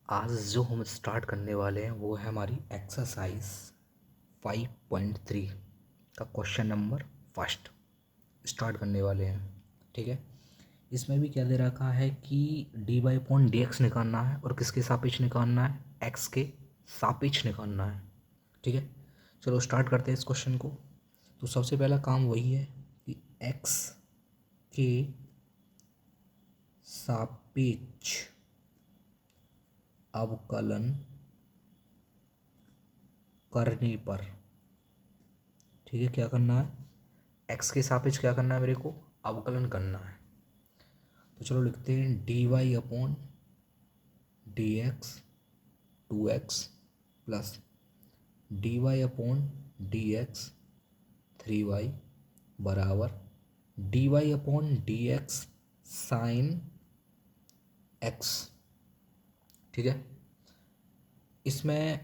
आज जो हम स्टार्ट करने वाले हैं वो है हमारी एक्सरसाइज 5.3 का क्वेश्चन नंबर फर्स्ट स्टार्ट करने वाले हैं। ठीक है, इसमें भी क्या दे रखा है कि d y upon d x निकालना है और किसके सापेक्ष निकालना है, एक्स के सापेक्ष निकालना है। ठीक है, चलो स्टार्ट करते हैं इस क्वेश्चन को। तो सबसे पहला काम वही है कि एक्स के सापेक्ष अवकलन करने पर, ठीक है, क्या करना है, एक्स के सापेक्ष क्या करना है मेरे को, अवकलन करना है। तो चलो लिखते हैं d y upon d x 2x plus d y upon d x 3y बराबर d y upon d x sine x. ठीक है, इसमें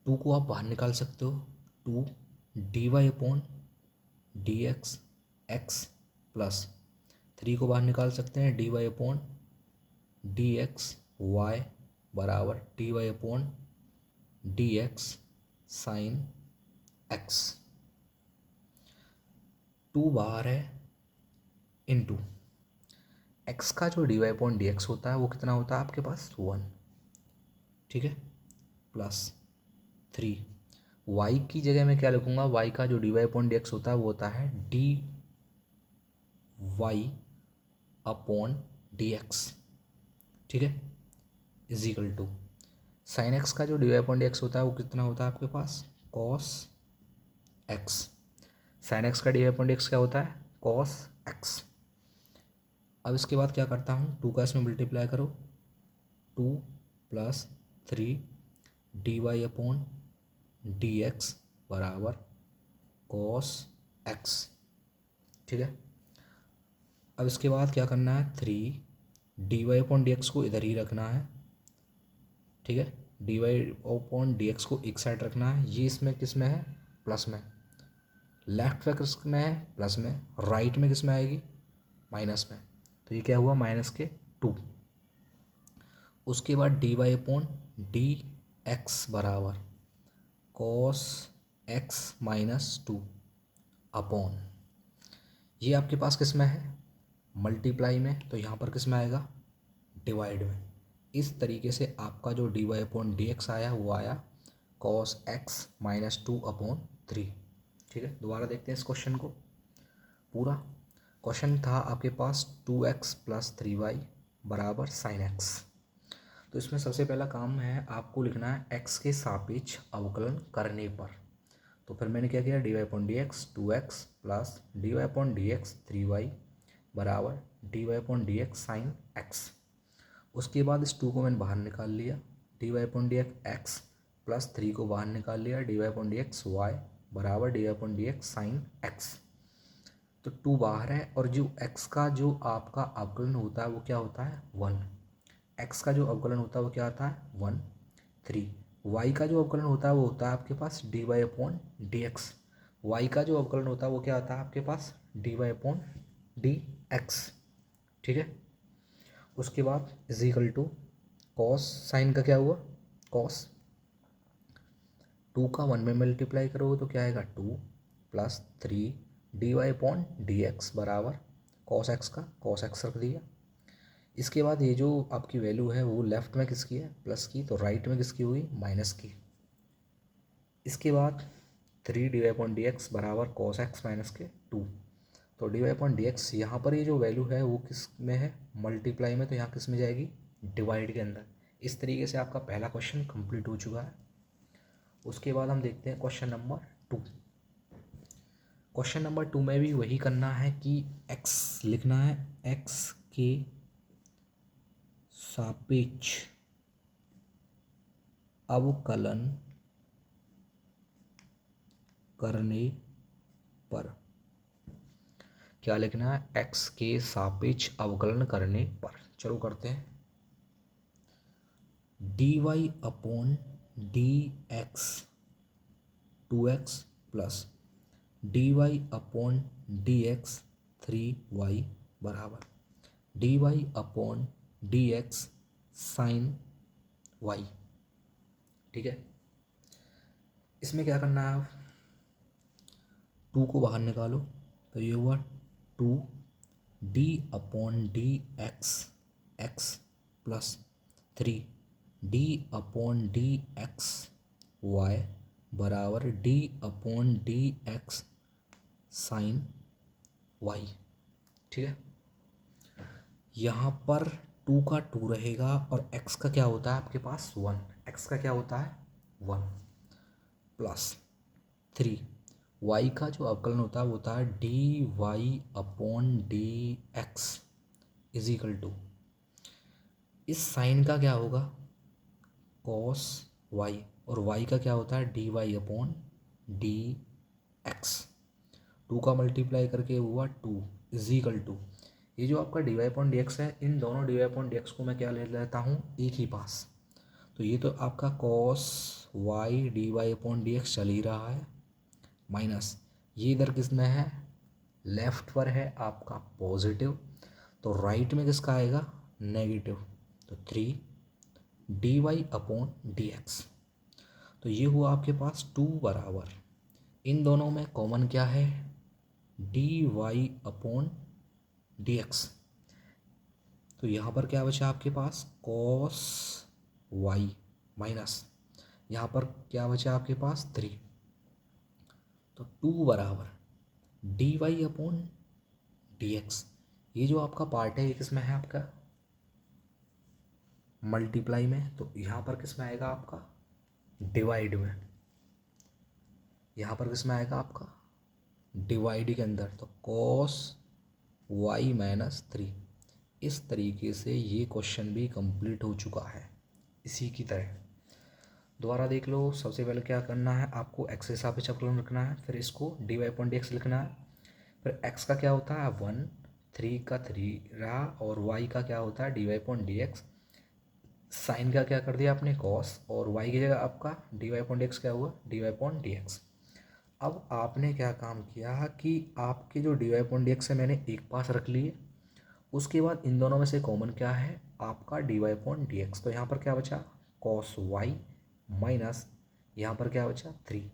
टू को आप बाहर निकाल सकते हो। Two d y upon d x x plus 3 को बाहर निकाल सकते हैं, d y upon d x y बराबर d y upon d x sine x. Two बाहर है, इनटू एक्स का जो d y upon d x होता है वो कितना होता है आपके पास, 1। ठीक है, प्लस 3 वाई की जगह मैं क्या लिखूंगा, वाई का जो d y upon d x होता है वो होता है d y upon d x. ठीक है, is equal to sine x का जो d y upon d x होता है वो कितना होता है आपके पास, कॉस एक्स। साइन एक्स का d y upon d x क्या होता है, कॉस एक्स। अब इसके बाद क्या करता हूँ, टू का इसमें मल्टीप्लाई करो, 2 plus 3 d y upon d x बराबर कॉस एक्स। ठीक है, अब इसके बाद क्या करना है, 3 d y upon d x को इधर ही रखना है। ठीक है, d y upon d x को एक साइड रखना है। ये इसमें किस में है, प्लस में। लेफ्ट में किस में है, प्लस में। राइट में किस में आएगी, माइनस में। तो ये क्या हुआ, -2। उसके बाद d y upon d x बराबर कॉस एक्स -2 अपॉन, ये आपके पास किस में है, मल्टीप्लाई में। तो यहाँ पर किस में आएगा, डिवाइड में। इस तरीके से आपका जो d y upon d x आया वो आया कॉस एक्स -2 अपॉन 3। ठीक है, दोबारा देखते हैं इस क्वेश्चन को। पूरा क्वेश्चन था आपके पास 2x प्लस 3y बराबर साइन एक्स। तो इसमें सबसे पहला काम है आपको लिखना है एक्स के सापेक्ष अवकलन करने पर। तो फिर मैंने क्या किया, d y upon d x 2x plus d y upon d x 3y बराबर d y upon d x sine x. उसके बाद इस 2 को मैंने बाहर निकाल लिया, d y upon d x plus 3 को बाहर निकाल लिया, d y upon d x y बराबर d y upon d x sine x. तो 2 बाहर है और जो x का जो आपका अवकलन होता है वो क्या होता है, 1। x का जो अवकलन होता है वो क्या होता है, 1। 3 y का जो अवकलन होता है वो होता है आपके पास d y upon d x. Y का जो अवकलन होता है वो क्या होता है आपके पास, d y upon d x. ठीक है, उसके बाद is equal to cos sine का क्या हुआ, कॉस 2 का 1 में मल्टीप्लाई करोगे तो क्या आएगा, 2 plus 3 d y upon d x बराबर कॉस एक्स का कॉस एक्स रख दिया। इसके बाद ये जो आपकी वैल्यू है वो लेफ्ट में किसकी है, प्लस की, तो राइट में किसकी हुई, माइनस की। इसके बाद 3 d y upon d x बराबर कॉस एक्स माइनस के 2। तो d y upon d x यहाँ पर ये जो वैल्यू है वो किस में है, मल्टीप्लाई में। तो यहाँ किस में जाएगी, डिवाइड के अंदर। इस तरीके से आपका पहला क्वेश्चन कंप्लीट हो चुका है। उसके बाद हम देखते हैं क्वेश्चन नंबर 2। क्वेश्चन नंबर 2 में भी वही करना है कि x लिखना है, x के सापेक्ष अवकलन करने पर। क्या लिखना है, x के सापेक्ष अवकलन करने पर। चलो करते हैं, d y upon d x 2x plus d y upon d x 3y बराबर d y upon d x sine y. ठीक है, इसमें क्या करना है, आप टू को बाहर निकालो तो ये हुआ two d upon d x x plus three d upon d x y बराबर d upon d x sine y. ठीक है, यहाँ पर टू का टू रहेगा और एक्स का क्या होता है आपके पास वन, एक्स का क्या होता है वन प्लस थ्री वाई का जो अवकलन होता है वो होता है d y upon d x is equal to, इस साइन का क्या होगा कॉस वाई और वाई का क्या होता है d y upon d x. Two का मल्टीप्लाई करके हुआ टू इज इक्वल टू, ये जो आपका d y upon d x है, इन दोनों d y upon d x को मैं क्या ले लेता हूँ एक ही पास, तो ये तो आपका cos y d y upon d x चल ही रहा है माइनस ये इधर किस में है लेफ्ट पर है आपका पॉजिटिव, तो राइट में किसका आएगा नेगेटिव, तो three d y upon d x. तो ये हुआ आपके पास टू बराबर, इन दोनों में कॉमन क्या है d y upon d x, तो यहाँ पर क्या बचा आपके पास कॉस वाई माइनस यहाँ पर क्या बचा आपके पास थ्री, तो टू बराबर d y upon d x. ये जो आपका पार्ट है ये किस में है आपका मल्टीप्लाई में, तो यहाँ पर किस में आएगा आपका डिवाइड में, यहाँ पर किस में आएगा आपका डिवाइड के अंदर, तो कॉस वाई माइनस थ्री। इस तरीके से ये क्वेश्चन भी कंप्लीट हो चुका है। इसी की तरह दोबारा देख लो, सबसे पहले क्या करना है आपको एक्स के सापेक्ष अवकलन रखना है, फिर इसको d y upon d x लिखना है, फिर एक्स का क्या होता है वन, थ्री का थ्री रहा और वाई का क्या होता है d y upon d x, sine का क्या कर दिया आपने कॉस और वाई की जगह आपका d y upon d x क्या हुआ d y upon d x. अब आपने क्या काम किया कि आपके जो d y upon d x है मैंने एक पास रख लिए, उसके बाद इन दोनों में से कॉमन क्या है आपका d y upon d x, तो यहाँ पर क्या बचा कॉस वाई माइनस यहाँ पर क्या बचा थ्री,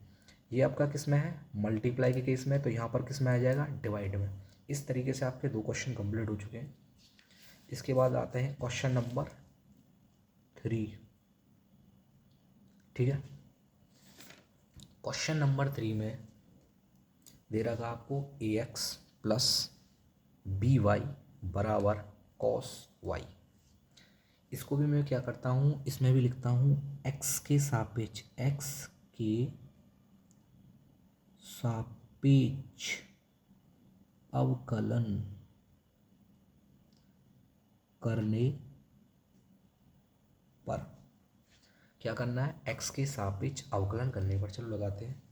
ये आपका किस में है मल्टीप्लाई के केस में, तो यहाँ पर किस में आ जाएगा डिवाइड में। इस तरीके से आपके दो क्वेश्चन कंप्लीट हो चुके हैं। इसके बाद आते हैं क्वेश्चन नंबर थ्री। ठीक है, क्वेश्चन नंबर थ्री में दे रखा था आपको ए एक्स प्लस बी वाई बराबर कॉस वाई। इसको भी मैं क्या करता हूँ इसमें भी लिखता हूँ एक्स के सापेक्ष अवकलन करने पर, क्या करना है एक्स के सापेक्ष अवकलन करने पर, चलो लगाते हैं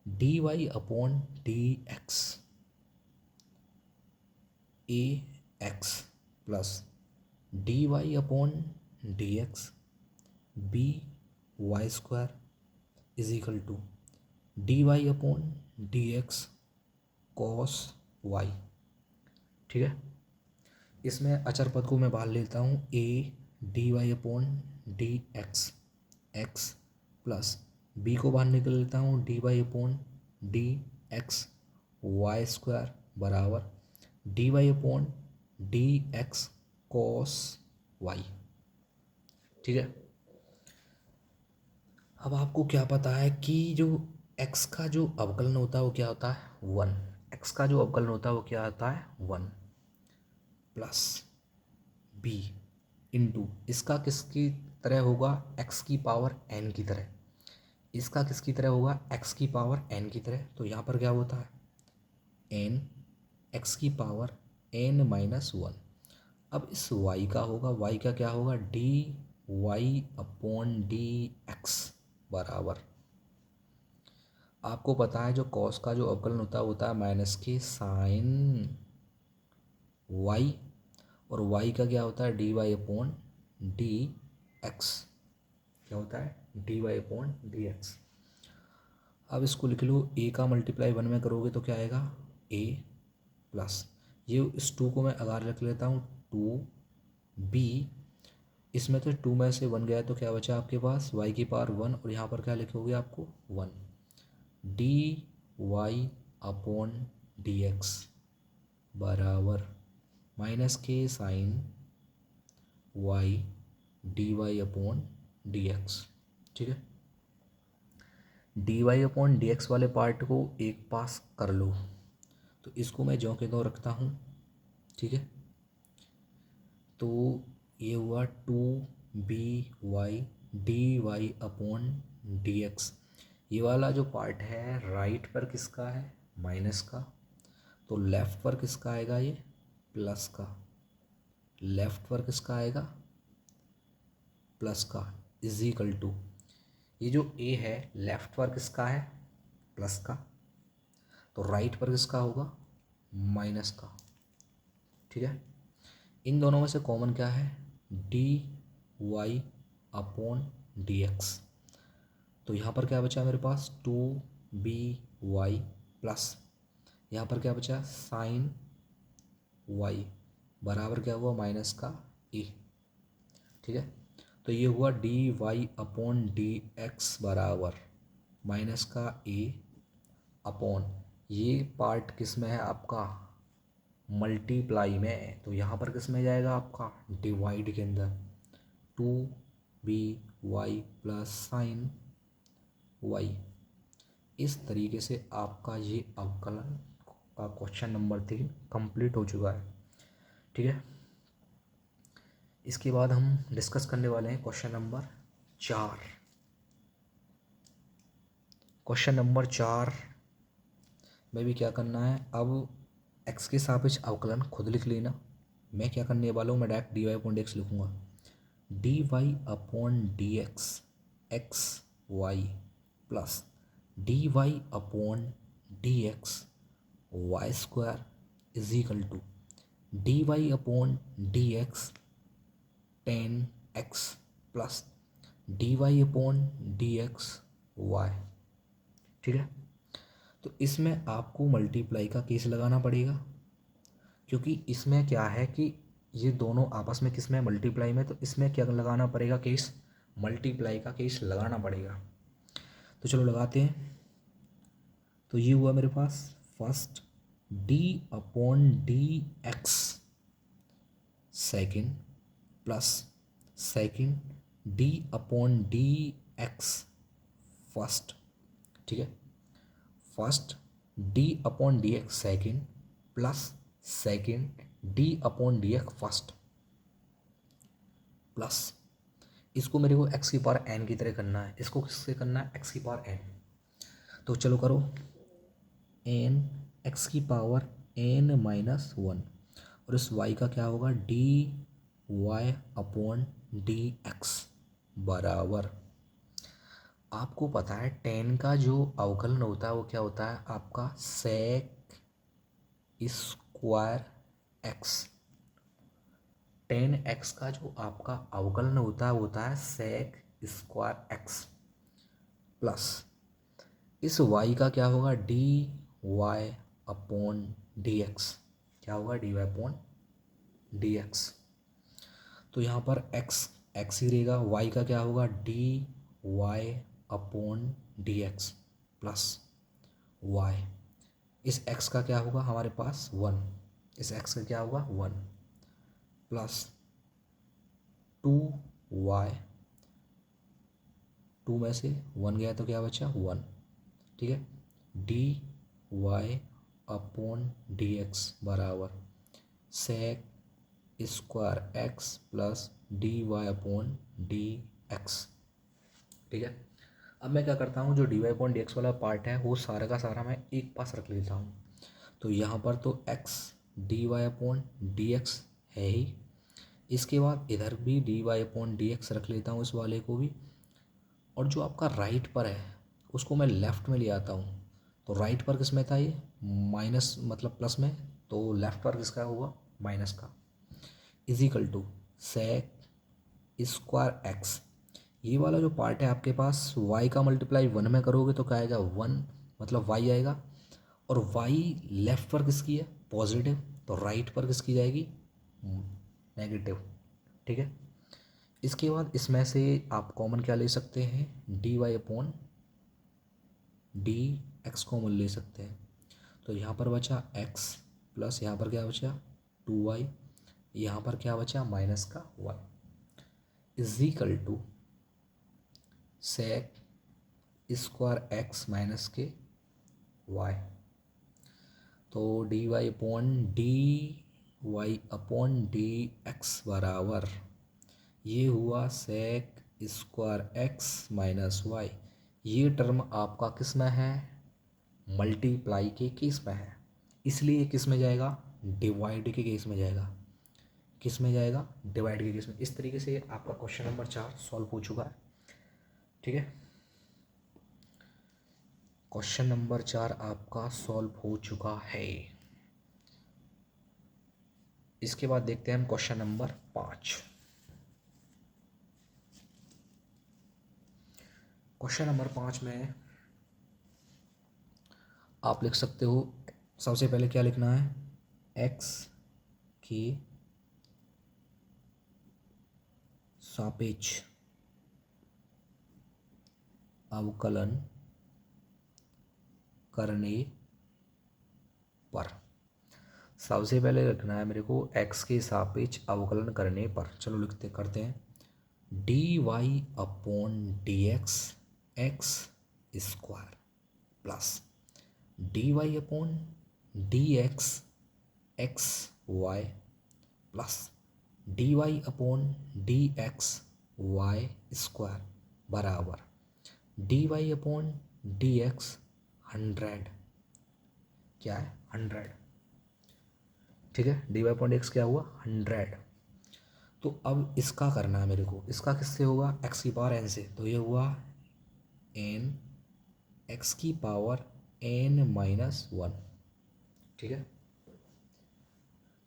d y upon d x a x plus d y upon d x b y square is equal to d y upon d x cos y. ठीक है, इसमें अचर पद को मैं बाहर लेता हूँ a d y upon d x x plus b को बाहर निकल लेता हूँ d y upon d x y square बराबर d y upon d x cos y. ठीक है, अब आपको क्या पता है कि जो x का जो अवकलन होता है वो क्या होता है वन, x का जो अवकलन होता है वो क्या होता है वन प्लस b इंटू इसका किसकी तरह होगा x की पावर n की तरह, इसका किसकी तरह होगा x की पावर n की तरह, तो यहाँ पर क्या होता है n x की पावर n माइनस वन। अब इस y का होगा y का क्या होगा d y upon d x बराबर, आपको पता है जो कॉस का जो अवकलन होता है माइनस के साइन वाई और वाई का क्या होता है d y upon d x, क्या होता है d y upon d x. अब इसको लिख लो ए का मल्टीप्लाई वन में करोगे तो क्या आएगा ए प्लस ये इस टू को मैं अगार रख लेता हूँ टू बी इसमें तो 2 में से 1 गया तो क्या बचा आपके पास y की पावर 1 और यहाँ पर क्या लिखोगे आपको 1 d y upon d x बराबर माइनस के sine y d y upon d x. ठीक है, d y upon d x वाले पार्ट को एक पास कर लो तो इसको मैं ज्यों के त्यों रखता हूँ। ठीक है, तो ये हुआ 2 by d y upon d x. ये वाला जो पार्ट है राइट पर किसका है, माइनस का, तो लेफ्ट पर किसका आएगा, ये प्लस का। लेफ्ट पर किसका आएगा, प्लस का, इज इक्वल टू ये जो ए है लेफ्ट पर किसका है, प्लस का, तो राइट पर किसका होगा, माइनस का। ठीक है, इन दोनों में से कॉमन क्या है, d y upon d x. तो यहाँ पर क्या बचा मेरे पास 2 by प्लस यहाँ पर क्या बचा साइन वाई बराबर क्या हुआ माइनस का ए। ठीक है, तो ये हुआ d y upon d x बराबर माइनस का ए अपॉन ये पार्ट किस में है आपका, मल्टीप्लाई में, तो यहाँ पर किस में जाएगा आपका, डिवाइड के अंदर 2 by प्लस साइन वाई। इस तरीके से आपका ये अवकलन का क्वेश्चन नंबर 3 कंप्लीट हो चुका है। ठीक है, इसके बाद हम डिस्कस करने वाले हैं क्वेश्चन नंबर 4। क्वेश्चन नंबर 4 में भी क्या करना है, अब एक्स के सापेक्ष अवकलन खुद लिख लेना। मैं क्या करने वाला हूँ, मैं direct d y upon d x लिखूँगा, d y upon d x x y plus d y upon d x y square is equal to d y upon d x 10x plus d y upon d x y. ठीक है, तो इसमें आपको multiply का case लगाना पड़ेगा, क्योंकि इसमें क्या है कि ये दोनों आपस में किस में मल्टीप्लाई में, तो इसमें क्या लगाना पड़ेगा केस, मल्टीप्लाई का केस लगाना पड़ेगा। तो चलो लगाते हैं। तो ये हुआ मेरे पास first d upon d x second plus second d upon d x first. ठीक है, first d upon d x second plus second d upon d x first plus इसको मेरे को एक्स की पावर एन की तरह करना है। इसको किससे करना है, एक्स की पावर एन। तो चलो करो, एन एक्स की पावर एन माइनस 1 और इस वाई का क्या होगा, d y upon d x बराबर, आपको पता है 10 का जो अवकलन होता है वो क्या होता है आपका सेक स्क्वायर एक्स। 10x का जो आपका अवकलन होता है वो होता है सेक स्क्वायर एक्स प्लस इस y का क्या होगा, d y upon d x. क्या होगा, d y upon d x. तो यहाँ पर x ही रहेगा, y का क्या होगा, d y upon d x plus y। इस x का क्या होगा हमारे पास 1, इस x का क्या होगा 1 प्लस 2y, 2 में से 1 गया तो क्या बचा 1। ठीक है, d y upon d x बराबर sec square x plus d y upon d x. ठीक है, अब मैं क्या करता हूँ, जो d y upon d x वाला पार्ट है वो सारा का सारा मैं एक पास रख लेता हूँ। तो यहाँ पर तो x d y upon d x है ही, इसके बाद इधर भी d y upon d x रख लेता हूँ इस वाले को भी, और जो आपका राइट पर है उसको मैं लेफ़्ट में ले आता हूँ। तो राइट पर किस में था ये, माइनस मतलब प्लस में, तो लेफ़्ट पर किसका हुआ, माइनस का, is equal to sec square x. ये वाला जो पार्ट है आपके पास y का मल्टीप्लाई 1 में करोगे तो क्या आएगा 1, मतलब y आएगा, और y लेफ़्ट पर किसकी है, पॉजिटिव, तो राइट पर किसकी जाएगी, नेगेटिव। ठीक है, इसके बाद इसमें से आप कॉमन क्या ले सकते हैं, d y upon d x common ले सकते हैं। तो यहाँ पर बचा एक्स प्लस यहाँ पर क्या बचा 2y, यहाँ पर क्या बचा माइनस का 1 is equal to sec square x minus के वाई। तो d y upon d x बराबर ये हुआ sec square x minus y. ये टर्म आपका किस में है, मल्टीप्लाई के केस में है, इसलिए किस में जाएगा, डिवाइड के केस में जाएगा। किस में जाएगा, डिवाइड के केस में। इस तरीके से आपका क्वेश्चन नंबर 4 सॉल्व हो चुका है। ठीक है, क्वेश्चन नंबर 4 आपका सॉल्व हो चुका है। इसके बाद देखते हैं हम क्वेश्चन नंबर 5। क्वेश्चन नंबर 5 में आप लिख सकते हो, सबसे पहले क्या लिखना है, एक्स के सापेक्ष अवकलन करने पर। सबसे पहले लिखना है मेरे को एक्स के सापेक्ष अवकलन करने पर। चलो करते हैं, d y upon d x square plus d y upon d x y plus d y upon d x y square बराबर d y upon d x 100, क्या है 100। ठीक है, डी वाई अपॉन एक्स क्या हुआ 100। तो अब इसका करना है मेरे को, इसका किससे होगा, एक्स की पावर एन से। तो ये हुआ एन एक्स की पावर एन माइनस 1। ठीक है,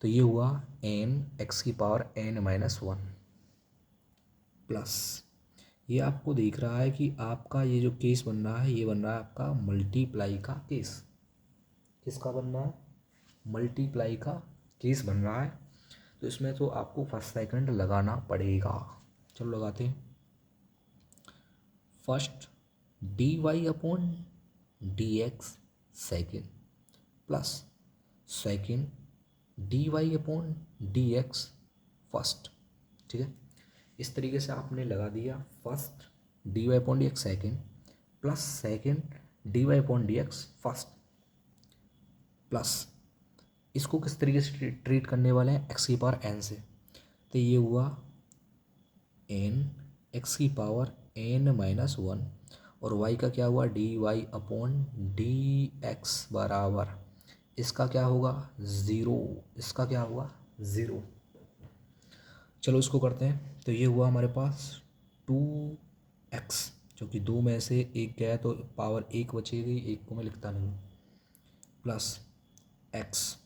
तो ये हुआ एन एक्स की पावर एन माइनस 1 प्लस ये आपको दिख रहा है कि आपका ये जो केस बन रहा है, ये बन रहा है आपका मल्टीप्लाई का केस। किसका बन रहा है, मल्टीप्लाई का केस बन रहा है। तो इसमें तो आपको फर्स्ट सेकंड लगाना पड़ेगा। चलो लगाते हैं। First d y upon d x second plus second d y upon d x first. ठीक है, इस तरीके से आपने लगा दिया, first d y upon d x second plus second d y upon d x first plus इसको किस तरीके से ट्रीट करने वाले हैं, एक्स की पावर एन से। तो ये हुआ एन एक्स की पावर एन माइनस 1 और वाई का क्या हुआ d y upon d x बराबर इसका क्या होगा 0, इसका क्या होगा 0। चलो इसको करते हैं। तो ये हुआ हमारे पास 2x, जो कि 2 में से 1 गया तो पावर 1 बचेगी, 1 को मैं लिखता नहीं, प्लस x।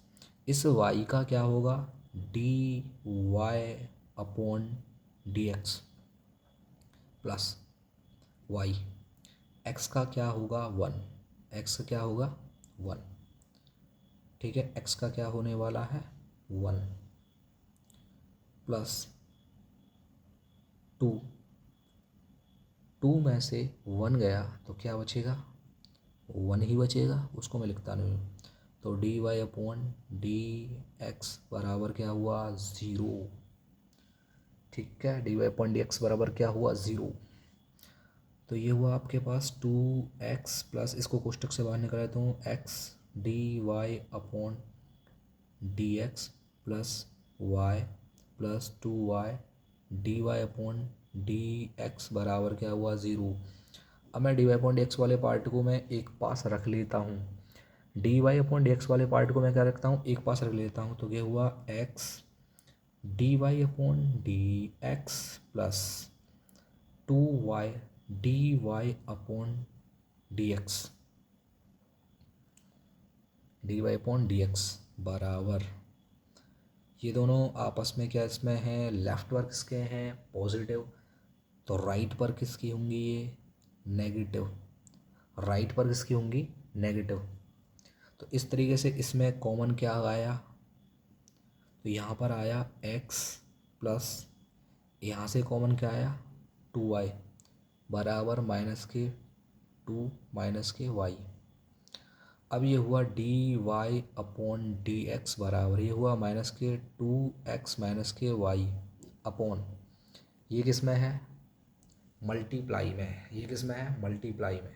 इस y का क्या होगा d y upon d x plus y। x का क्या होगा 1, x का क्या होगा 1। ठीक है, x का क्या होने वाला है 1 प्लस 2, 2 में से 1 गया तो क्या बचेगा 1 ही बचेगा, उसको मैं लिखता नहीं हूँ। तो d y upon d x बराबर क्या हुआ 0। ठीक है, d y upon d x बराबर क्या हुआ 0। तो ये हुआ आपके पास 2x प्लस इसको कोष्टक से बाहर निकाला तो x d y upon d x plus y plus 2y d y upon d x बराबर क्या हुआ 0। अब मैं d y upon d x वाले पार्ट को मैं एक पास रख लेता हूँ, d y upon d x वाले पार्ट को मैं क्या रखता हूँ, एक पास रख लेता हूँ। तो ये हुआ x d y upon d x plus 2y d y upon d x, d y upon d x बराबर ये दोनों आपस में क्या इसमें है, लेफ्ट पर किसके हैं पॉजिटिव, तो राइट पर किसकी होंगी ये नेगेटिव, राइट पर किसकी होंगी नेगेटिव। तो इस तरीके से इसमें कॉमन क्या आया, तो यहाँ पर आया x प्लस यहाँ से कॉमन क्या आया, 2y बराबर माइनस के 2 माइनस के y। अब ये हुआ d y upon d x बराबर, ये हुआ माइनस के 2x माइनस के y अपॉन, ये किस में है, मल्टीप्लाई में है, ये किस में है, मल्टीप्लाई में।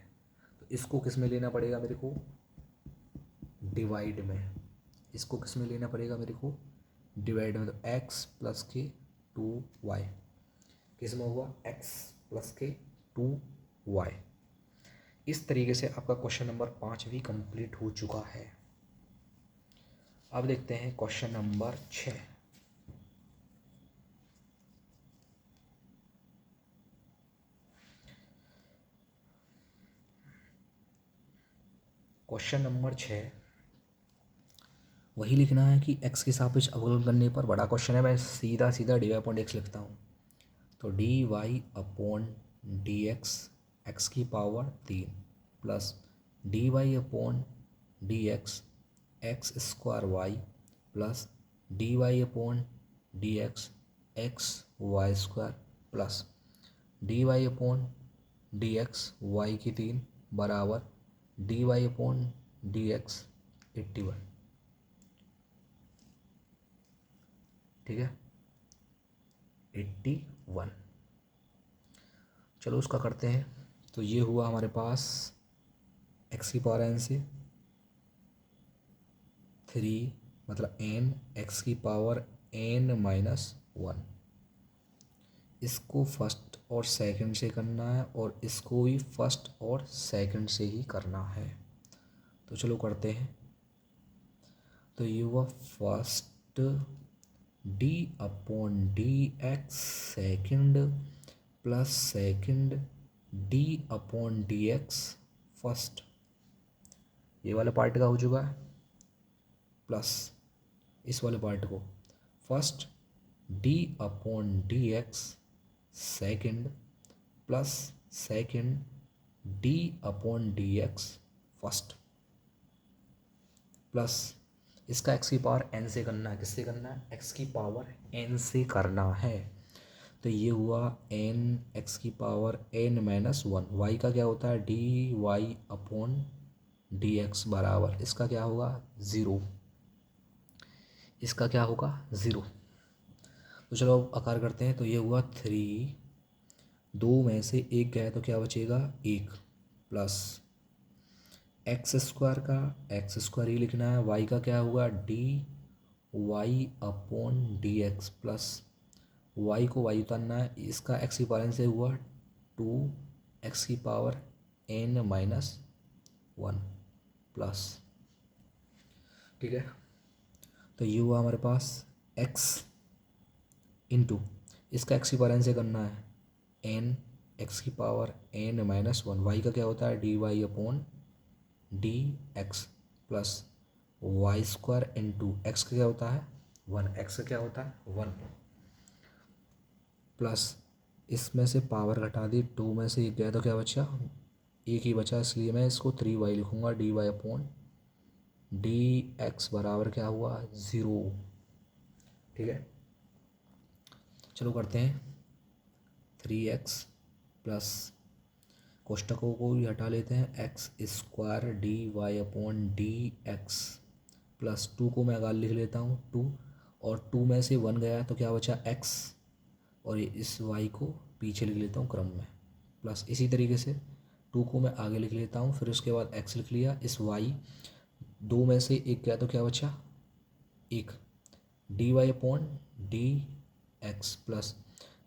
तो इसको किस में लेना पड़ेगा मेरे को, डिवाइड में। इसको किस में लेना पड़ेगा मेरे को, डिवाइड में। तो x प्लस के 2y किस में हुआ, x प्लस के 2y। इस तरीके से आपका क्वेश्चन नंबर 5 भी कंप्लीट हो चुका है। अब देखते हैं क्वेश्चन नंबर 6। क्वेश्चन नंबर 6 वही लिखना है कि x के सापेक्ष अवकलन करने पर, बड़ा क्वेश्चन है, मैं सीधा सीधा dy अपॉन एक्स लिखता हूँ। तो dy अपॉन डी एक्स की power 3 plus dy upon d x square y plus dy upon d x y square plus dy upon d x y की 3 बराबर dy अपॉन डी एक्स 81। ठीक है, 81। चलो उसका करते हैं। तो ये हुआ हमारे पास x की पावर n से 3, मतलब n, x की पावर n माइनस 1। इसको फर्स्ट और सेकंड से करना है और इसको भी फर्स्ट और सेकंड से ही करना है। तो चलो करते हैं। तो ये हुआ first d upon d x second plus second d upon d x first, ये वाला पार्ट का हो चुका है, प्लस इस वाले पार्ट को first d upon d x second plus second d upon d x first plus इसका x की पावर n से करना है। किससे करना है, x की पावर n से करना है। तो ये हुआ n x की पावर n माइनस 1। y का क्या होता है, d y upon d x बराबर, इसका क्या होगा, 0। इसका क्या होगा, 0। तो चलो अब आकार करते हैं। तो ये हुआ 3, 2 में से 1 गया तो क्या बचेगा, 1 प्लस एक्स स्क्वायर का एक्स स्क्वायर ही लिखना है। वाई का क्या हुआ, d y upon d x plus y को वाई उतारना है, इसका एक्स की पावर से हुआ 2 एक्स की पावर n माइनस 1 प्लस। ठीक है, तो ये हुआ हमारे पास x इंटू इसका एक्स की पावर n से करना है n एक्स की पावर n माइनस 1। वाई का क्या होता है, d y upon d x plus y square into x का क्या होता है 1, एक्स का क्या होता है 1 प्लस इसमें से पावर घटा दी, 2 में से 1 गया तो क्या बचा, 1 ही बचा, इसलिए मैं इसको 3y लिखूँगा। D y upon d x बराबर क्या हुआ, 0। ठीक है, चलो करते हैं। 3x प्लस कोष्टकों को भी हटा लेते हैं, x square d y upon d x plus 2 को मैं आगे लिख लेता हूँ 2, और 2 में से 1 गया तो क्या बचा x, और इस y को पीछे लिख लेता हूँ क्रम में, प्लस इसी तरीके से 2 को मैं आगे लिख लेता हूँ, फिर उसके बाद x लिख लिया। इस y 2 में से 1 गया तो क्या बचा 1, d y upon d x plus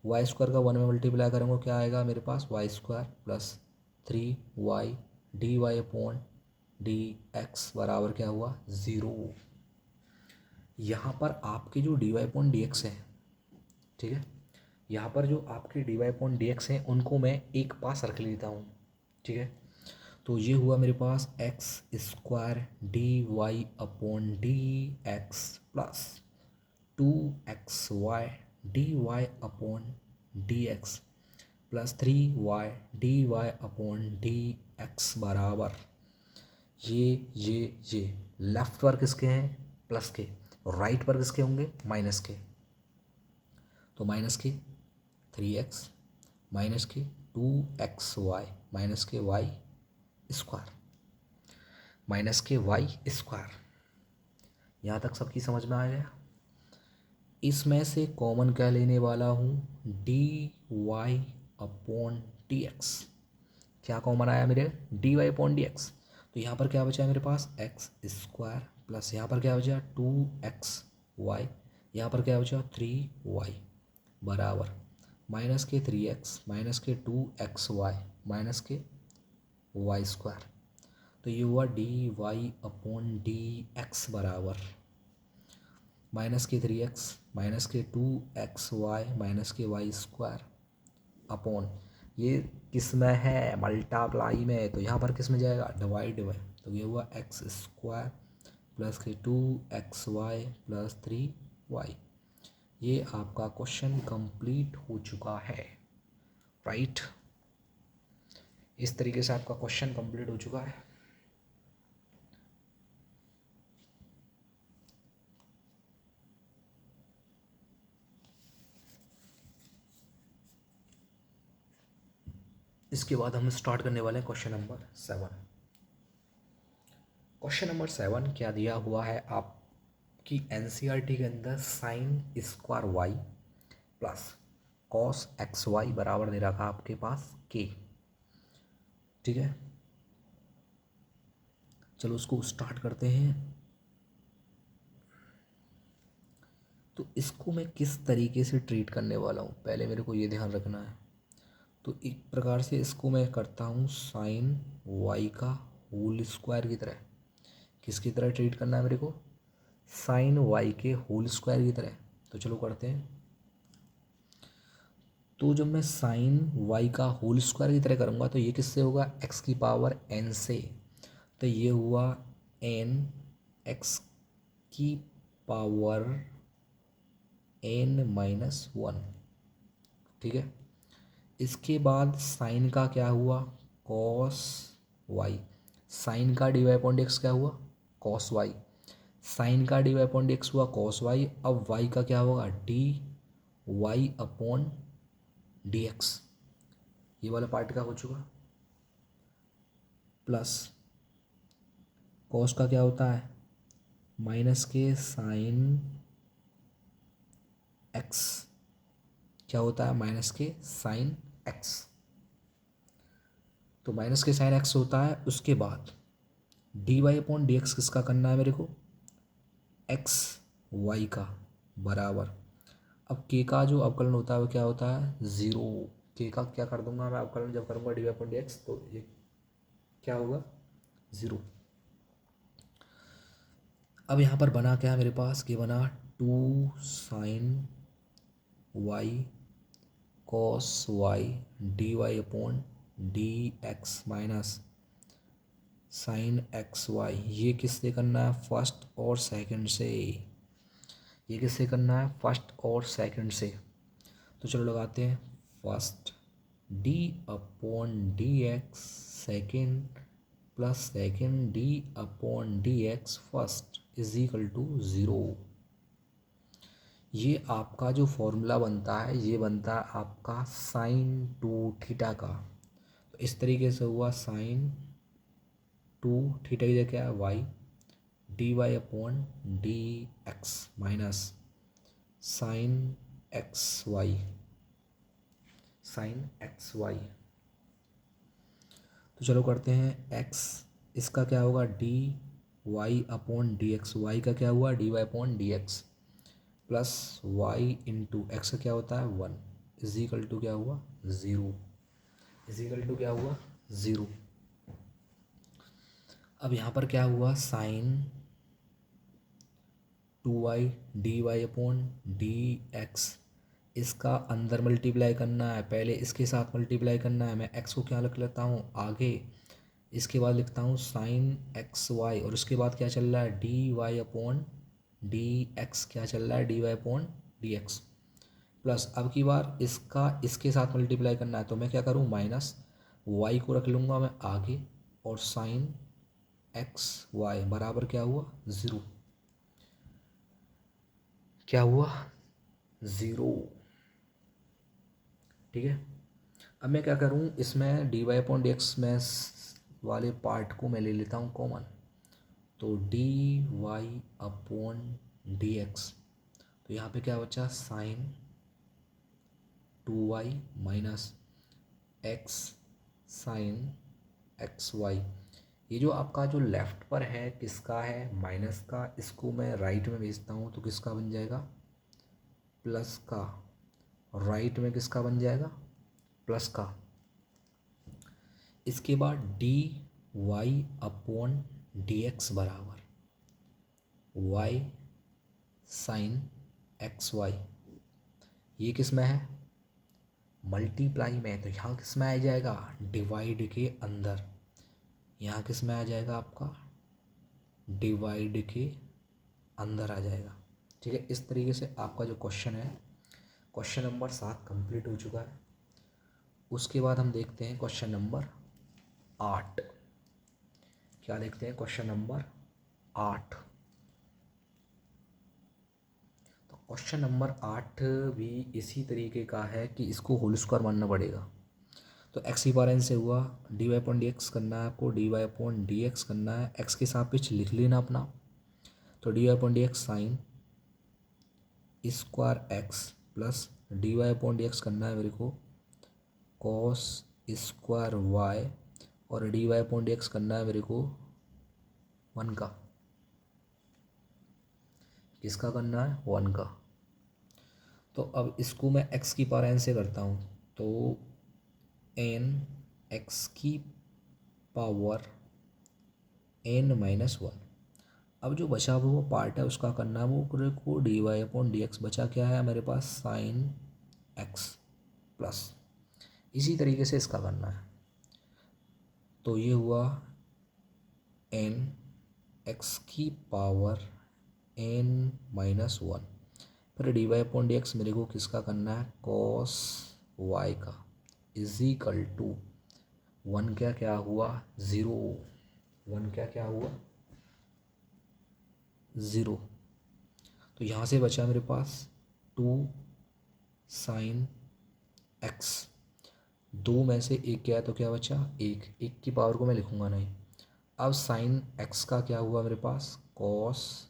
y square का 1 में मल्टीप्लाई करूँगा, क्या आएगा मेरे पास, y square plus 3y d y upon d x बराबर क्या हुआ, 0। यहाँ पर आपके जो d y upon d x है, ठीक है, यहाँ पर जो आपके d y upon d x हैं उनको मैं एक पास रख लेता हूँ। ठीक है, तो ये हुआ मेरे पास x square d y upon d x plus 2xy d y upon d x plus 3y d y upon d x बराबर ये लेफ्ट पर किसके हैं, प्लस के, और राइट पर किसके होंगे, माइनस के। तो माइनस के 3x माइनस के 2xy माइनस के वाई स्क्वायर माइनस के वाई स्क्वायर। यहाँ तक सबकी समझ में आ गया। इसमें से कॉमन क्या लेने वाला हूँ, d y upon d x. क्या कॉमन आया मेरे, d y upon d x. तो यहाँ पर क्या बचा है मेरे पास, एक्स स्क्वायर प्लस यहाँ पर क्या बचा 2xy, यहाँ पर क्या बचा 3y बराबर माइनस के 3x माइनस के 2xy माइनस के वाई स्क्वायर। तो ये हुआ d y upon d x बराबर माइनस के 3x माइनस के 2xy माइनस के वाई स्क्वायर अपॉन, ये किस में है, मल्टाप्लाई में, तो यहाँ पर किस में जाएगा, डिवाइड में। तो ये हुआ एक्स स्क्वायर प्लस के 2xy प्लस 3y। ये आपका क्वेश्चन कंप्लीट हो चुका है, राइट। इस तरीके से आपका क्वेश्चन कंप्लीट हो चुका है। इसके बाद हम स्टार्ट करने वाले हैं क्वेश्चन नंबर 7। क्वेश्चन नंबर 7 क्या दिया हुआ है आपकी एनसीईआरटी के अंदर, sine square y plus cos x y बराबर दे रखा आपके पास के। ठीक है, चलो उसको स्टार्ट करते हैं। तो इसको मैं किस तरीके से ट्रीट करने वाला हूँ, पहले मेरे को ये ध्यान रखना है। तो एक प्रकार से इसको मैं करता हूँ साइन वाई का होल स्क्वायर की तरह। किसकी तरह ट्रीट करना है मेरे को, साइन वाई के होल स्क्वायर की तरह। तो चलो करते हैं। तो जब मैं साइन वाई का होल स्क्वायर की तरह करूँगा तो ये किससे होगा, एक्स की पावर एन से। तो ये हुआ एन एक्स की पावर n-1। ठीक है, इसके बाद साइन का क्या हुआ, कॉस वाई। साइन का d y upon d x क्या हुआ, कॉस वाई। साइन का d y upon d x हुआ कॉस वाई। अब वाई का क्या होगा, d y upon d x. ये वाला पार्ट का हो चुका। प्लस कॉस का क्या होता है, माइनस के साइन एक्स क्या होता है, माइनस के साइन एक्स। तो माइनस के साइन एक्स होता है। उसके बाद d y upon d x किसका करना है मेरे को, एक्स वाई का बराबर। अब के का जो अवकलन होता है वो क्या होता है, ज़ीरो। के का क्या कर दूंगा मैं अवकलन जब करूँगा d y upon d x, तो ये क्या होगा, ज़ीरो। अब यहाँ पर बना क्या है मेरे पास, ये बना 2 sine y cos y d y upon d x minus sine x y. ये किससे करना है, फर्स्ट और सेकंड से। ये किससे करना है, फर्स्ट और सेकंड से। तो चलो लगाते हैं, first d upon d x second plus second d upon d x first is equal to zero. ये आपका जो फॉर्मूला बनता है ये बनता है आपका साइन टू थीटा का। तो इस तरीके से हुआ साइन टू थीटा की जगह क्या है y, d y upon d x minus sine x y, sine x y. तो चलो करते हैं, एक्स इसका क्या होगा, d y upon d x. Y का क्या हुआ, d y upon d x plus y into x का क्या होता है 1 इज इक्वल टू क्या हुआ, ज़ीरो। इज इक्वल टू क्या हुआ, ज़ीरो। अब यहाँ पर क्या हुआ, sine 2y d y upon d x. इसका अंदर मल्टीप्लाई करना है, पहले इसके साथ मल्टीप्लाई करना है। मैं x को क्या लिख लेता हूँ आगे, इसके बाद लिखता हूँ साइन एक्स वाई, और उसके बाद क्या चल रहा है, d y upon d x क्या चल रहा है, d y upon d x plus. अब की बार इसका इसके साथ मल्टीप्लाई करना है, तो मैं क्या करूँ, माइनस वाई को रख लूँगा मैं आगे, और साइन एक्स वाई बराबर क्या हुआ, ज़ीरो। क्या हुआ, ज़ीरो। ठीक है। अब मैं क्या करूँ, इसमें d y upon d x में वाले पार्ट को मैं ले लेता हूँ कॉमन, तो d y upon d x, तो यहाँ पे क्या बचा, sine 2y minus x sine x y. ये जो आपका जो लेफ्ट पर है किसका है, माइनस का, इसको मैं राइट में भेजता हूँ तो किसका बन जाएगा, प्लस का। राइट में किसका बन जाएगा, प्लस का। इसके बाद d y upon d x बराबर वाई साइन एक्स वाई। ये किस में है, मल्टीप्लाई में, तो यहाँ किस में आ जाएगा, डिवाइड के अंदर। यहाँ किस में आ जाएगा आपका, डिवाइड के अंदर आ जाएगा। ठीक है, इस तरीके से आपका जो क्वेश्चन है, क्वेश्चन नंबर 7 कंप्लीट हो चुका है। उसके बाद हम देखते हैं क्वेश्चन नंबर 8। क्या देखते हैं, क्वेश्चन नंबर 8। तो क्वेश्चन नंबर 8 भी इसी तरीके का है कि इसको होल स्क्वायर मानना पड़ेगा। तो एक्स की पावर एन से हुआ, d y upon d x करना है आपको, d y upon d x करना है, एक्स के सापेक्ष लिख लेना अपना। तो d y upon d x sine square x plus d y upon d x करना है मेरे को कॉस स्क्वायर वाई, और d y upon d x करना है मेरे को 1 का। किसका करना है, 1 का। तो अब इसको मैं एक्स की पावर एन से करता हूँ, तो एन एक्स की पावर एन माइनस 1। अब जो बचा हुआ पार्ट है उसका करना है वो पूरे को d y upon d x. बचा क्या है मेरे पास, साइन एक्स प्लस, इसी तरीके से इसका करना है। तो ये हुआ एन एक्स की पावर एन माइनस 1, फिर d y upon d x मेरे को किसका करना है, कॉस वाई का, इजिकल टू 1 क्या क्या हुआ, 0। 1 क्या क्या हुआ, 0। तो यहाँ से बचा मेरे पास 2 साइन एक्स, 2 में से 1 क्या है तो क्या बचा, 1 की पावर को मैं लिखूँगा नहीं। अब साइन एक्स का क्या हुआ मेरे पास, कॉस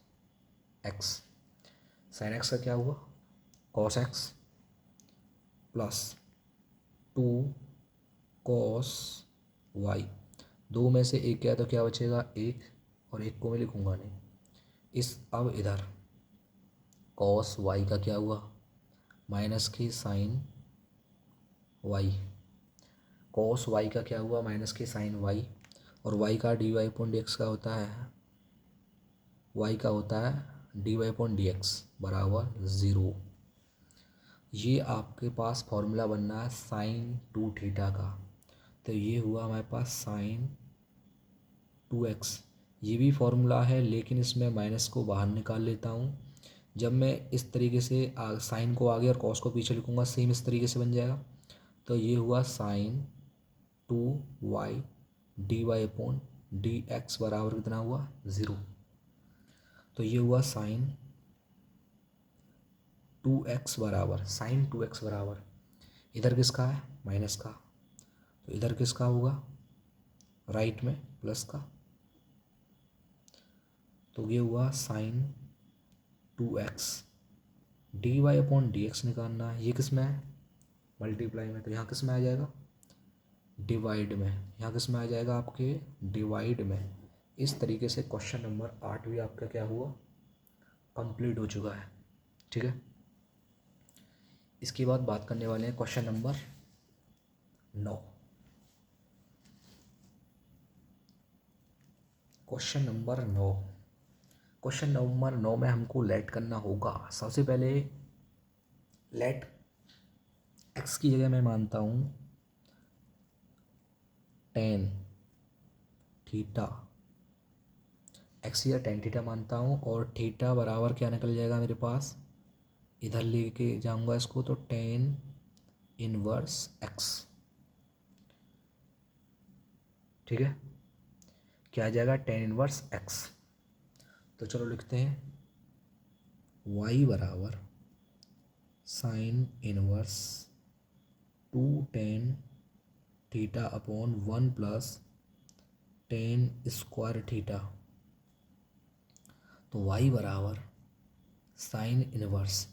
एक्स। साइन एक्स का क्या हुआ, cos x plus 2 cos y. 2 में से 1 क्या है तो क्या बचेगा, 1, और 1 को मैं लिखूँगा नहीं। अब इधर कॉस वाई का क्या हुआ, माइनस के साइन वाई। कॉस वाई का क्या हुआ, माइनस के साइन वाई, और वाई का d y upon d x का होता है, वाई का होता है d y upon d x बराबर 0। ये आपके पास फॉर्मूला बनना है साइन 2 थीटा का। तो ये हुआ हमारे पास साइन 2x। ये भी फॉर्मूला है लेकिन इसमें माइनस को बाहर निकाल लेता हूँ। जब मैं इस तरीके से साइन को आगे और कॉस को पीछे लिखूँगा सेम इस तरीके से बन जाएगा। तो ये हुआ sine 2y d y upon d x बराबर कितना हुआ, 0। तो ये हुआ साइन 2x बराबर, साइन 2x बराबर, इधर किसका है, माइनस का, तो इधर किसका होगा, राइट में प्लस का। तो ये हुआ sine 2x, d y upon d x निकालना है। ये किस में है, मल्टीप्लाई में, तो यहाँ किस में आ जाएगा, डिवाइड में। यहाँ किस में आ जाएगा आपके, डिवाइड में। इस तरीके से क्वेश्चन नंबर 8 भी आपका क्या हुआ, कंप्लीट हो चुका है। ठीक है, इसके बाद बात करने वाले हैं question number 9। Question number 9, question number 9 में हमको लेट करना होगा। सबसे पहले लेट एक्स की जगह मैं मानता हूँ टेन थीटा, एक्स या टेन थीटा मानता हूँ, और थीटा बराबर क्या निकल जाएगा मेरे पास, इधर लेके जाऊँगा इसको, तो टेन इनवर्स एक्स। ठीक है, क्या आ जाएगा, टेन इनवर्स एक्स। तो चलो लिखते हैं y बराबर sine inverse 2 tan theta upon 1 + tan² theta. तो y बराबर साइन इनवर्स,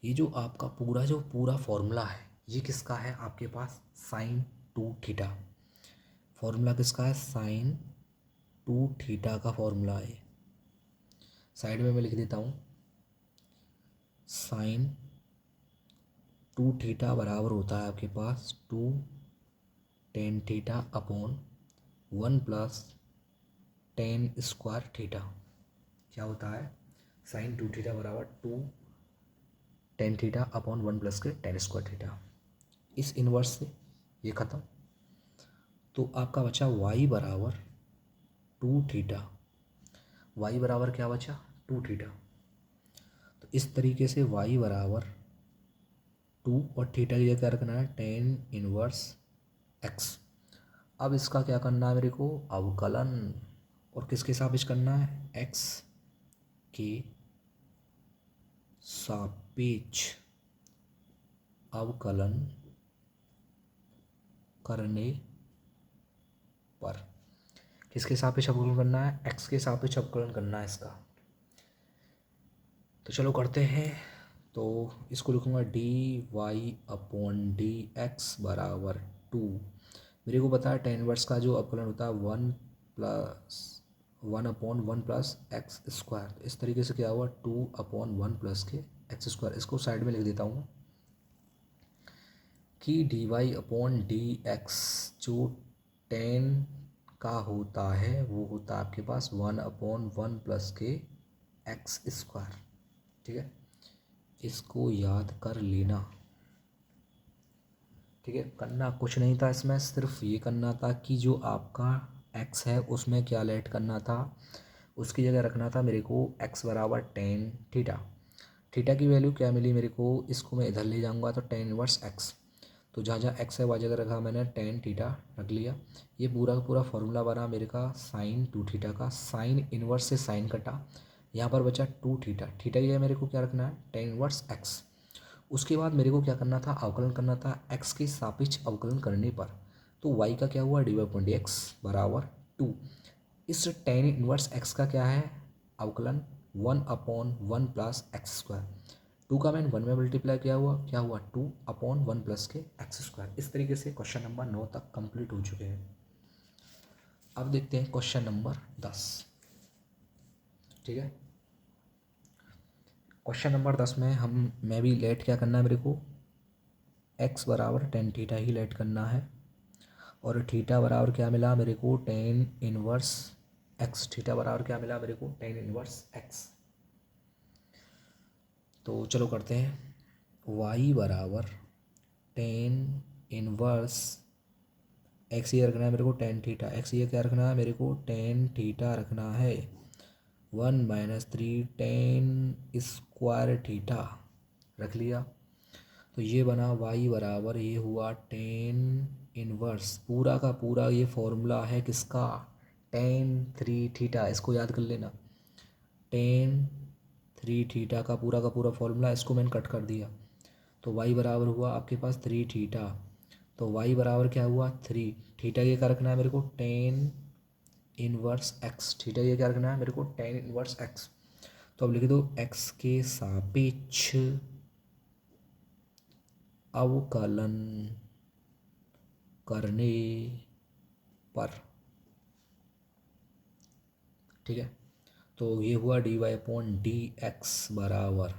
ये जो आपका पूरा फॉर्मूला है ये किसका है आपके पास, sin 2 थीटा। फॉर्मूला किसका है, sin 2 थीटा का फॉर्मूला है। साइड में मैं लिख देता हूँ, sin 2 थीटा बराबर होता है आपके पास 2 tan theta upon 1 + tan² theta. क्या होता है, sin 2 थीटा बराबर 2 tan थीटा अपॉन 1 + tan²थीटा। इस इन्वर्स से ये ख़त्म, तो आपका बचा y बराबर 2 थीटा। y बराबर क्या बचा, 2 थीटा। तो इस तरीके से y बराबर 2 और थीटा की जगह क्या रखना है, tan−1x। अब इसका क्या करना है मेरे को, अवकलन, और किसके सापेक्ष करना है, x के सापेक्ष अवकलन करने पर। किसके सापेक्ष अवकलन करना है, x के सापेक्ष अवकलन करना है इसका। तो चलो करते हैं। तो इसको लिखूँगा dy/dx बराबर 2। मेरे को पता है tan इनवर्स का जो अवकलन होता है 1/1 + x²। इस तरीके से क्या हुआ, 2/1 + x²। इसको साइड में लिख देता हूँ कि dy/dx जो tan का होता है वो होता है आपके पास 1/1 + x²। ठीक है, इसको याद कर लेना। ठीक है, करना कुछ नहीं था इसमें, सिर्फ ये करना था कि जो आपका x है उसमें क्या लेट करना था, उसकी जगह रखना था मेरे को x बराबर tan थीटा। थीटा की वैल्यू क्या मिली मेरे को, इसको मैं इधर ले जाऊंगा तो tan−1x। तो जहाँ जहाँ x है वह जगह रखा मैंने tan थीटा रख लिया। ये पूरा का पूरा फॉर्मूला बना मेरे का sin 2 थीटा का। साइन इनवर्स से साइन कटा, यहाँ पर बचा 2 थीटा। थीटा की जगह मेरे को क्या रखना है, tan−1x। उसके बाद मेरे को क्या करना था, अवकलन करना था x के सापेक्ष अवकलन करने पर। तो y का क्या हुआ, dy/dx बराबर 2। इस tan−1x का क्या है अवकलन, 1/1 + x²। 2 का मैंने 1 में मल्टीप्लाई किया हुआ, क्या हुआ 2/1 + के x²। इस तरीके से क्वेश्चन नंबर 9 तक कंप्लीट हो चुके हैं। अब देखते हैं क्वेश्चन नंबर 10। ठीक है, क्वेश्चन नंबर 10 में मैं भी लेट क्या करना है मेरे को, x बराबर tan थीटा ही लेट करना है। और थीटा बराबर क्या मिला मेरे को, tan−1x। थीटा बराबर क्या मिला मेरे को, tan−1x। तो चलो करते हैं, y बराबर tan−1x ये रखना है मेरे को tan थीटा। x ये क्या रखना है मेरे को, tan थीटा रखना है। 1 - 3 tan² थीटा रख लिया। तो ये बना y बराबर, ये हुआ tan−1 पूरा का पूरा ये फॉर्मूला है किसका, tan3 थीटा। इसको याद कर लेना, tan3 थीटा का पूरा फॉर्मूला, इसको मैंने कट कर दिया। तो y बराबर हुआ आपके पास 3 थीटा। तो y बराबर क्या हुआ 3। थीटा ये क्या रखना है मेरे को, tan−1x। थीटा ये क्या रखना है मेरे को, tan−1x। तो अब लिख दो x के सापेक्ष अवकलन करने पर। ठीक है, तो ये हुआ dy/dx बराबर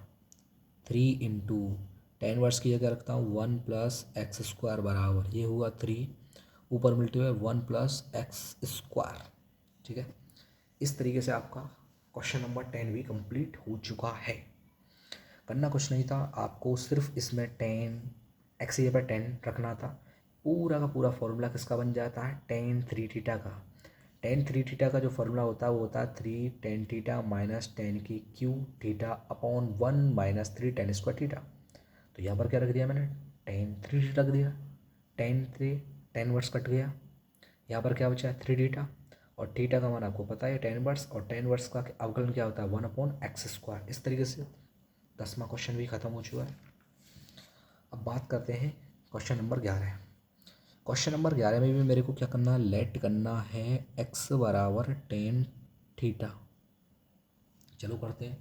3 इंटू tan−1 की जगह रखता हूँ 1 + x² बराबर, ये हुआ 3 ऊपर मल्टीप्लाई 1 + x²। ठीक है, इस तरीके से आपका क्वेश्चन नंबर 10 भी कंप्लीट हो चुका है। करना कुछ नहीं था आपको, सिर्फ इसमें x ये पर 10 रखना था। पूरा का पूरा फॉर्मूला किसका बन जाता है, tan3 थीटा का। tan3 थीटा का जो फॉर्मूला होता है वो होता है 3 tan theta minus tan³ theta upon 1 - 3 tan²थीटा। तो यहाँ पर क्या रख दिया मैंने, tan3 रख दिया। tan1 कट गया, यहाँ पर क्या बचा 3 थीटा। और थीटा का मान आपको पता है tan1, और tan1 का अवकलन क्या होता है 1/x²। इस तरीके से 10वां क्वेश्चन भी ख़त्म हो चुका है। अब बात करते हैं क्वेश्चन नंबर 11। क्वेश्चन नंबर 11 में भी मेरे को क्या करना है, लेट करना है x बराबर टेन थीटा। चलो करते हैं।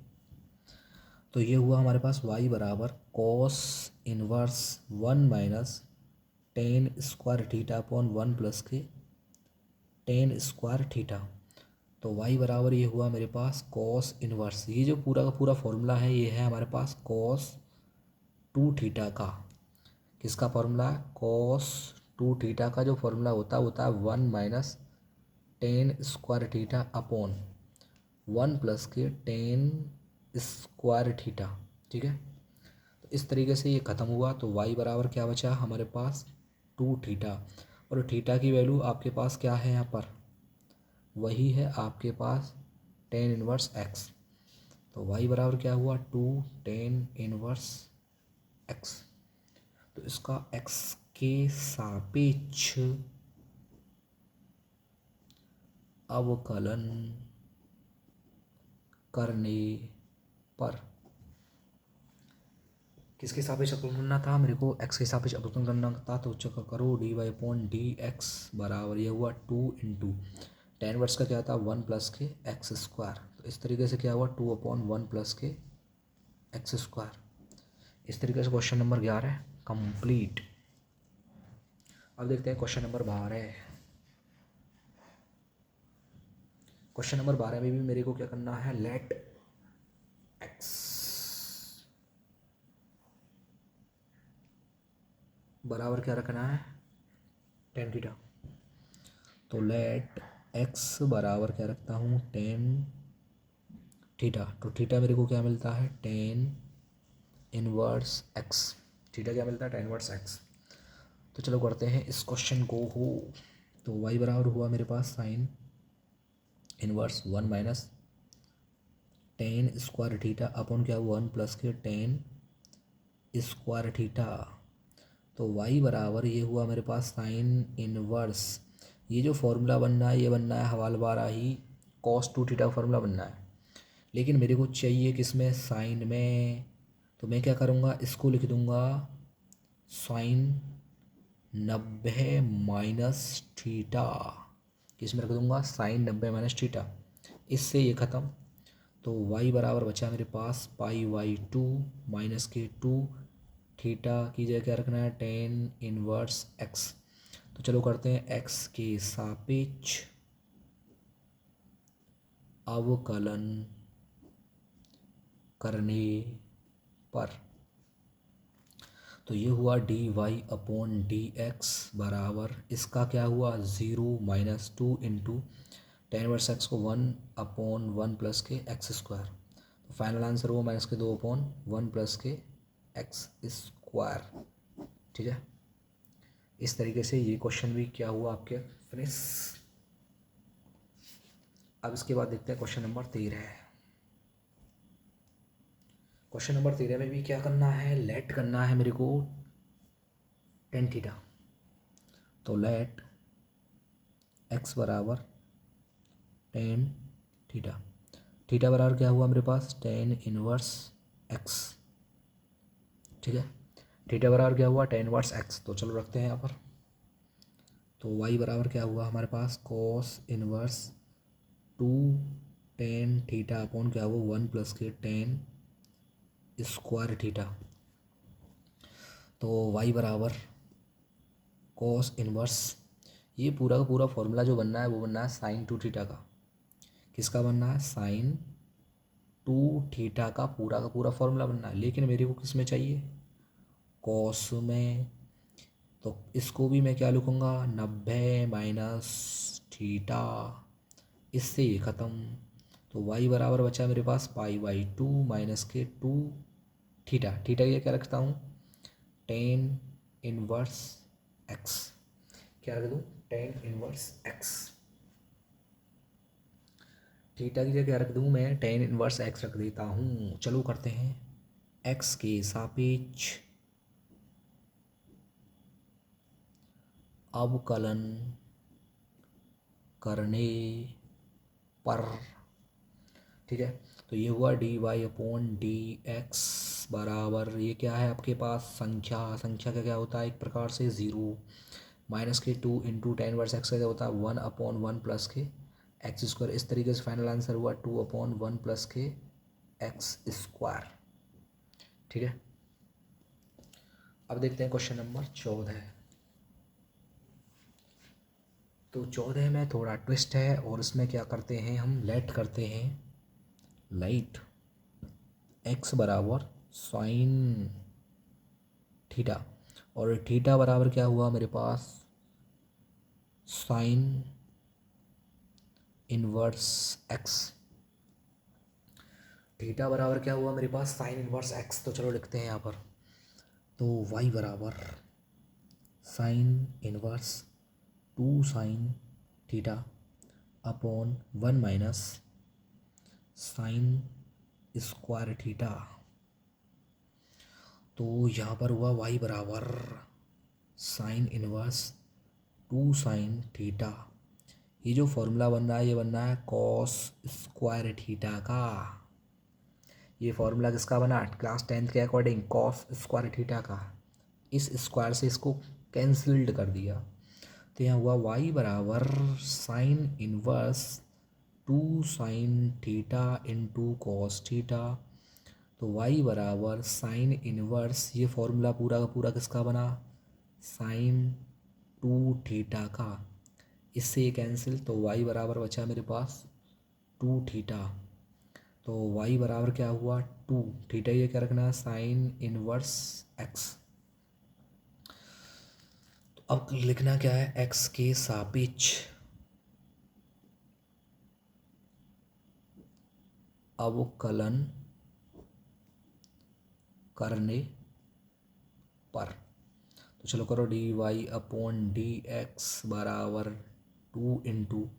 तो ये हुआ हमारे पास y बराबर cos inverse 1 - tan square theta upon 1 plus के टेन स्क्वायर थीटा। तो y बराबर ये हुआ मेरे पास कॉस इनवर्स, ये जो पूरा का पूरा फॉर्मूला है ये है हमारे पास कॉस 2 थीटा का। किसका फॉर्मूला है, कॉस 2 थीटा का जो फॉर्मूला होता है 1 - tan square theta upon 1 plus के टेन स्क्वायर थीटा। ठीक है, तो इस तरीके से ये ख़त्म हुआ। तो y बराबर क्या बचा हमारे पास 2 थीटा, और थीटा की वैल्यू आपके पास क्या है यहाँ पर, वही है आपके पास टेन इनवर्स x। तो y बराबर क्या हुआ 2 टेन इनवर्स x। तो इसका x के सापेक्ष अवकलन करने पर, किसके सापेक्ष अवकलन करना था मेरे को, x के सापेक्ष अवकलन करना था। तो चेक करो, dy अपॉन डी एक्स बराबर ये हुआ 2 इंटू टेन वर्स का क्या था 1 प्लस के एक्स स्क्वायर। तो इस तरीके से क्या हुआ 2 अपॉन 1 प्लस के एक्स स्क्वायर। इस तरीके से क्वेश्चन नंबर 11 कंप्लीट। अब देखते हैं क्वेश्चन नंबर 12। क्वेश्चन नंबर 12 में भी मेरे को क्या करना है, लेट एक्स बराबर क्या रखना है, टेन थीटा। तो लेट एक्स बराबर क्या रखता हूँ, टेन थीटा। तो थीटा मेरे को क्या मिलता है, टेन इनवर्स एक्स। थीटा क्या मिलता है, टेन इनवर्स एक्स। तो चलो करते हैं इस क्वेश्चन को हो। तो y बराबर हुआ मेरे पास sine inverse 1 - tan square theta upon क्या हुआ 1 प्लस के टेन स्क्वायर थीटा। तो y बराबर ये हुआ मेरे पास साइन इनवर्स, ये जो फॉर्मूला बनना है ये बनना है हवालबारा ही कॉस 2 थीटा का फॉर्मूला बनना है, लेकिन मेरे को चाहिए किसमें, साइन में। तो मैं क्या करूँगा, इसको लिख दूँगा साइन 90 माइनस थीटा। किस में रख दूँगा, साइन 90 माइनस थीटा। इससे ये ख़त्म। तो y बराबर बचा मेरे पास π/2 माइनस के 2 थीटा की जगह क्या रखना है, टेन इनवर्स x। तो चलो करते हैं x के सापेक्ष अवकलन करने पर। तो ये हुआ dy अपॉन डी एक्स बराबर, इसका क्या हुआ 0 - 2 इंटू टेन इनवर्स एक्स को 1 अपॉन 1 प्लस के एक्स स्क्वायर। तो फाइनल आंसर हुआ माइनस के 2 अपॉन 1 प्लस के एक्स स्क्वायर। ठीक है, इस तरीके से ये क्वेश्चन भी क्या हुआ आपके फिनिश। अब इसके बाद देखते हैं क्वेश्चन नंबर 13। क्वेश्चन नंबर 13 में भी क्या करना है, लेट करना है मेरे को टेन थीटा। तो लेट एक्स बराबर टेन थीटा। थीटा बराबर क्या हुआ मेरे पास, टेन इनवर्स एक्स। ठीक है, थीटा बराबर क्या हुआ, टेन इनवर्स एक्स। तो चलो रखते हैं यहाँ पर। तो y बराबर क्या हुआ हमारे पास, cos inverse 2 tan theta upon क्या हुआ 1 प्लस के टेन स्क्वायर थीटा। तो y बराबर कॉस इनवर्स, ये पूरा का पूरा फॉर्मूला जो बनना है वो बनना है साइन 2 थीटा का। किसका बनना है, साइन 2 थीटा का पूरा फॉर्मूला बनना है, लेकिन मेरे को किस में चाहिए, कॉस में। तो इसको भी मैं क्या लिखूँगा, 90 माइनस थीटा। इससे ये ख़त्म। तो y बराबर बचा मेरे पास π/2 माइनस के 2 थीटा। थीटा ये क्या रखता हूँ, टेन इनवर्स एक्स। क्या रख दूँ, टेन इनवर्स एक्स। थीटा की जगह क्या रख दूँ मैं, टेन इनवर्स एक्स रख देता हूँ। चलो करते हैं एक्स के सापेक्ष अवकलन करने पर। ठीक है। तो ये हुआ d y upon d x बराबर, ये क्या है आपके पास, संख्या का क्या होता है एक प्रकार से ज़ीरो, माइनस के two into tan inverse x का क्या होता है वन अपॉन वन प्लस के एक्स स्क्वायर। इस तरीके से फाइनल आंसर हुआ टू अपॉन वन प्लस के एक्स स्क्वायर। ठीक है। अब देखते हैं क्वेश्चन नंबर 14। तो 14 में थोड़ा ट्विस्ट है और इसमें क्या करते हैं हम, लेट करते हैं, लाइट एक्स बराबर साइन थीटा, और थीटा बराबर क्या हुआ मेरे पास, साइन इनवर्स एक्स। थीटा बराबर क्या हुआ मेरे पास, साइन इनवर्स एक्स। तो चलो लिखते हैं यहाँ पर, तो वाई बराबर sine inverse two sine theta upon one minus sine square theta. तो यहाँ पर हुआ वाई बराबर sine inverse two sine theta. ये जो फॉर्मूला बन रहा है ये बन रहा है कॉस स्क्वायर थीटा का। ये फॉर्मूला किसका बना, क्लास 10th के अकॉर्डिंग कॉस स्क्वायर थीटा का। इस स्क्वायर से इसको कैंसल्ड कर दिया, तो यहाँ हुआ वाई बराबर sine inverse two sine theta into cos theta. तो वाई बराबर साइन इनवर्स, ये फॉर्मूला पूरा का पूरा किसका बना, साइन टू थीटा का। इससे ये कैंसिल, तो वाई बराबर बचा मेरे पास टू थीटा। तो वाई बराबर क्या हुआ टू थीटा, ये क्या रखना है साइन इनवर्स एक्स। तो अब लिखना क्या है, एक्स के सापेक्ष अवकलन करने पर। तो चलो करो, d y upon d x बराबर टू इंटू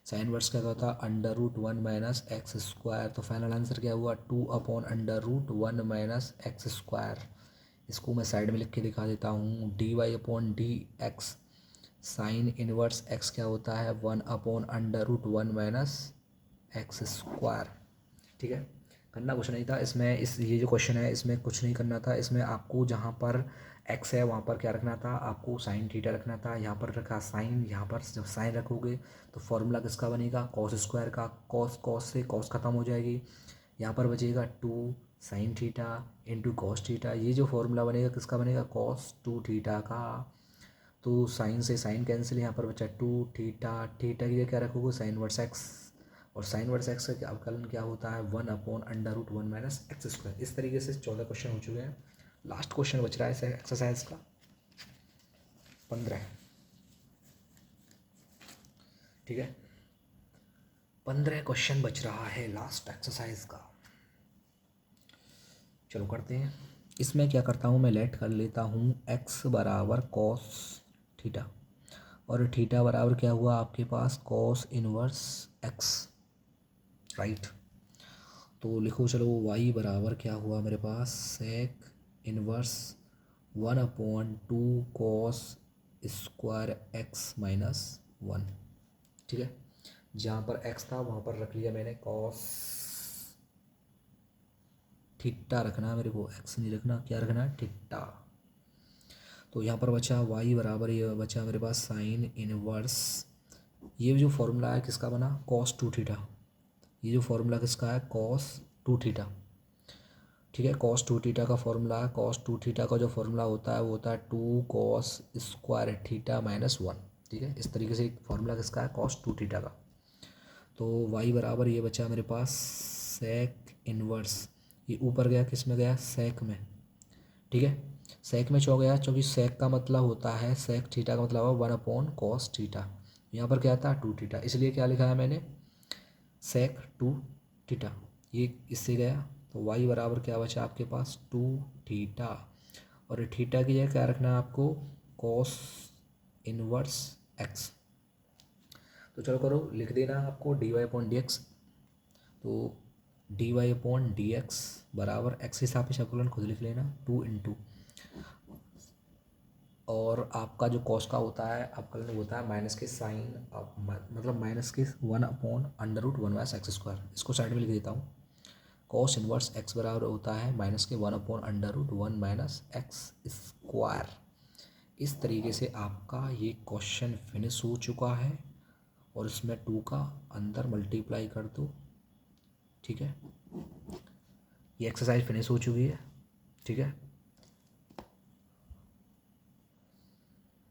साइन वर्स क्या होता है under root one minus x square. तो फाइनल आंसर क्या हुआ two upon under root one minus x square. इसको मैं साइड में लिख के दिखा देता हूँ, d y upon d x sine inverse x क्या होता है one upon under root one minus x square. ठीक है। करना कुछ नहीं था इसमें, इस ये जो क्वेश्चन है इसमें कुछ नहीं करना था। इसमें आपको जहाँ पर एक्स है वहाँ पर क्या रखना था, आपको साइन थीटा रखना था। यहाँ पर रखा साइन, यहाँ पर जब साइन रखोगे तो फॉर्मूला किसका बनेगा, कॉस स्क्वायर का। कॉस कॉस से कॉस खत्म हो जाएगी, यहाँ पर बचेगा two sine theta into cos theta. ये जो फॉर्मूला बनेगा किसका बनेगा, कॉस टू थीटा का। तो साइन से साइन कैंसिल, यहाँ पर बचा टू थीटा। थीटा की जगह क्या रखोगे, साइन वर्स एक्स, और साइन वर्स एक्स का अवकलन क्या होता है one upon under root one minus x square. इस तरीके से 14 क्वेश्चन हो चुके हैं। लास्ट क्वेश्चन बच रहा है एक्सरसाइज का 15। ठीक है, 15 क्वेश्चन बच रहा है लास्ट एक्सरसाइज का। चलो करते हैं। इसमें क्या करता हूँ मैं, लेट कर लेता हूँ एक्स बराबर कॉस थीटा, और थीटा बराबर क्या हुआ आपके पास कॉस इनवर्स एक्स, राइट। तो लिखो चलो, वाई बराबर क्या हुआ मेरे पास sec inverse one upon two cos square x minus one. ठीक है, जहाँ पर एक्स था वहाँ पर रख लिया मैंने कॉस थीटा रखना है मेरे को, एक्स नहीं रखना, क्या रखना है थीटा। तो यहाँ पर बचा वाई बराबर, ये बचा मेरे पास साइन इनवर्स, ये जो फॉर्मूला है किसका बना कॉस टू थीटा। ये जो फॉर्मूला किसका है कॉस टू थीटा। ठीक है, कॉस टू थीटा का फॉर्मूला है, कॉस टू थीटा का जो फॉर्मूला होता है वो होता है two cos square theta minus one. ठीक है, इस तरीके से एक फॉर्मूला किसका है कॉस टू थीटा का। तो वाई बराबर ये बचा मेरे पास सेक इनवर्स, ये ऊपर गया किस में गया सेक में। ठीक है, सेक में क्यों गया, क्योंकि सेक का मतलब होता है सेक थीटा का मतलब है वन अपॉन कॉस थीटा। यहाँ पर क्या था टू थीटा, इसलिए क्या लिखा है मैंने सेक टू थीटा। ये इससे गया, तो वाई बराबर क्या बचा आपके पास टू थीटा, और थीटा की जगह क्या रखना है आपको कॉस इनवर्स एक्स। तो चलो करो, लिख देना आपको d y upon d x. तो d y upon d x बराबर एक्स के सापेक्ष अवकलन खुद लिख लेना टू इंटू और आपका जो कॉस का होता है आपका होता है माइनस के साइन मतलब माइनस के 1/√1/x²। इसको साइड में लिख देता हूँ। कॉस इनवर्स एक्स बराबर होता है माइनस के 1/√1 - x²। इस तरीके से आपका ये क्वेश्चन फिनिश हो चुका है और इसमें 2 का अंदर मल्टीप्लाई कर दो। ठीक है, ये एक्सरसाइज फिनिश हो चुकी है। ठीक है।